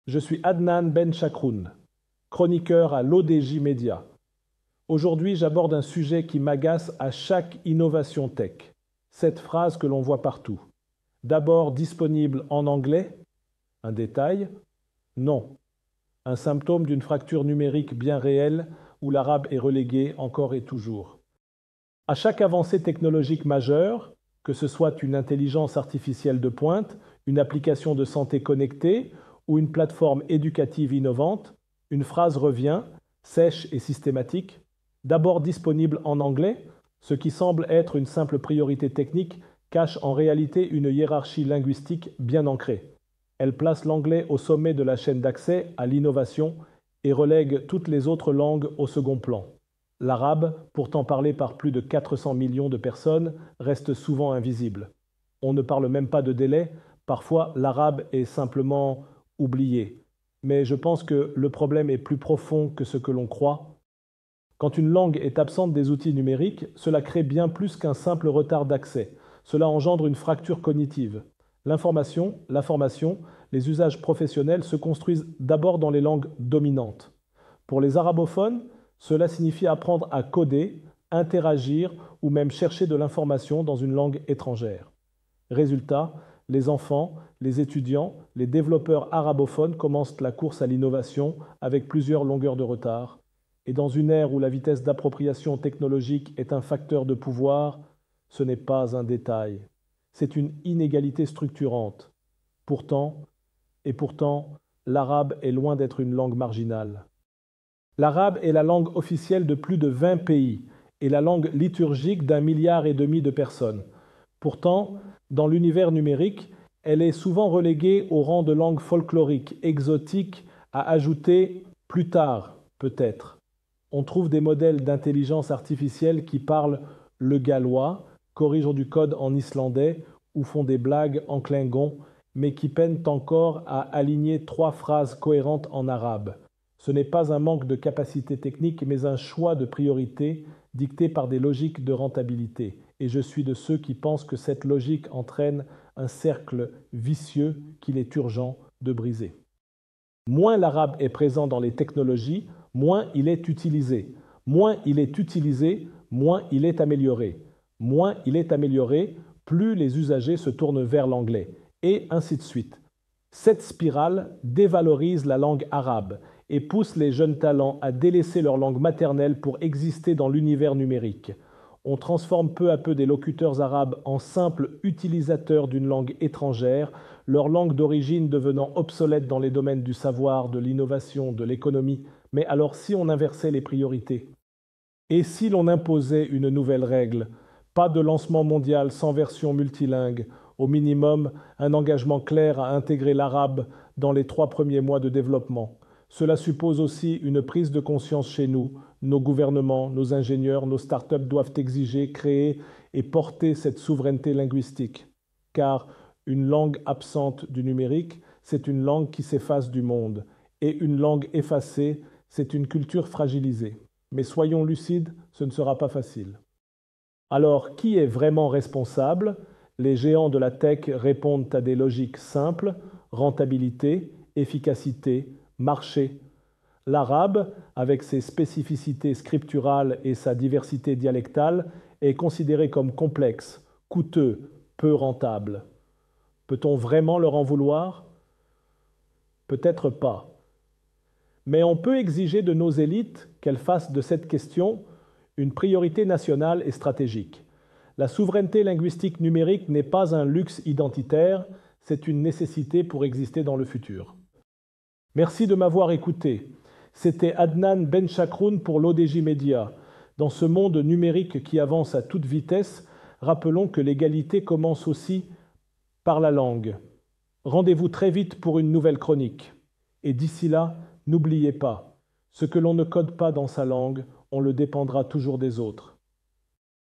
Je suis Adnan Ben Chakroun, chroniqueur à l'ODJ Média. Aujourd'hui, j'aborde un sujet qui m'agace à chaque innovation tech. Cette phrase que l'on voit partout. D'abord disponible en anglais? Un détail? Non. Un symptôme d'une fracture numérique bien réelle où l'arabe est relégué encore et toujours. À chaque avancée technologique majeure, que ce soit une intelligence artificielle de pointe, une application de santé connectée ou une plateforme éducative innovante, une phrase revient, sèche et systématique, d'abord disponible en anglais, ce qui semble être une simple priorité technique cache en réalité une hiérarchie linguistique bien ancrée. Elle place l'anglais au sommet de la chaîne d'accès à l'innovation et relègue toutes les autres langues au second plan. L'arabe, pourtant parlé par plus de 400 millions de personnes, reste souvent invisible. On ne parle même pas de délai, parfois l'arabe est simplement oublié. Mais je pense que le problème est plus profond que ce que l'on croit. Quand une langue est absente des outils numériques, cela crée bien plus qu'un simple retard d'accès. Cela engendre une fracture cognitive. L'information, la formation, les usages professionnels se construisent d'abord dans les langues dominantes. Pour les arabophones, cela signifie apprendre à coder, interagir ou même chercher de l'information dans une langue étrangère. Résultat, les enfants, les étudiants, les développeurs arabophones commencent la course à l'innovation avec plusieurs longueurs de retard. Et dans une ère où la vitesse d'appropriation technologique est un facteur de pouvoir, ce n'est pas un détail. C'est une inégalité structurante. Pourtant, l'arabe est loin d'être une langue marginale. L'arabe est la langue officielle de plus de 20 pays et la langue liturgique d'1,5 milliard de personnes. Pourtant, dans l'univers numérique, elle est souvent reléguée au rang de langue folklorique, exotique, à ajouter plus tard, peut-être. On trouve des modèles d'intelligence artificielle qui parlent le gallois, corrigent du code en islandais ou font des blagues en klingon, mais qui peinent encore à aligner 3 phrases cohérentes en arabe. Ce n'est pas un manque de capacité technique, mais un choix de priorité dicté par des logiques de rentabilité. Et je suis de ceux qui pensent que cette logique entraîne un cercle vicieux qu'il est urgent de briser. Moins l'arabe est présent dans les technologies, moins il est utilisé. Moins il est utilisé, moins il est amélioré. Moins il est amélioré, plus les usagers se tournent vers l'anglais. Et ainsi de suite. Cette spirale dévalorise la langue arabe et pousse les jeunes talents à délaisser leur langue maternelle pour exister dans l'univers numérique. On transforme peu à peu des locuteurs arabes en simples utilisateurs d'une langue étrangère, leur langue d'origine devenant obsolète dans les domaines du savoir, de l'innovation, de l'économie. Mais alors si on inversait les priorités? Et si l'on imposait une nouvelle règle? Pas de lancement mondial sans version multilingue, au minimum un engagement clair à intégrer l'arabe dans les 3 premiers mois de développement. Cela suppose aussi une prise de conscience chez nous. Nos gouvernements, nos ingénieurs, nos startups doivent exiger, créer et porter cette souveraineté linguistique. Car une langue absente du numérique, c'est une langue qui s'efface du monde. Et une langue effacée, c'est une culture fragilisée. Mais soyons lucides, ce ne sera pas facile. Alors, qui est vraiment responsable? Les géants de la tech répondent à des logiques simples, rentabilité, efficacité, marché. L'arabe, avec ses spécificités scripturales et sa diversité dialectale, est considéré comme complexe, coûteux, peu rentable. Peut-on vraiment leur en vouloir? Peut-être pas. Mais on peut exiger de nos élites qu'elles fassent de cette question une priorité nationale et stratégique. La souveraineté linguistique numérique n'est pas un luxe identitaire, c'est une nécessité pour exister dans le futur. Merci de m'avoir écouté. C'était Adnan Ben Chakroun pour l'ODJ Média. Dans ce monde numérique qui avance à toute vitesse, rappelons que l'égalité commence aussi par la langue. Rendez-vous très vite pour une nouvelle chronique. Et d'ici là, n'oubliez pas, ce que l'on ne code pas dans sa langue, on le dépendra toujours des autres.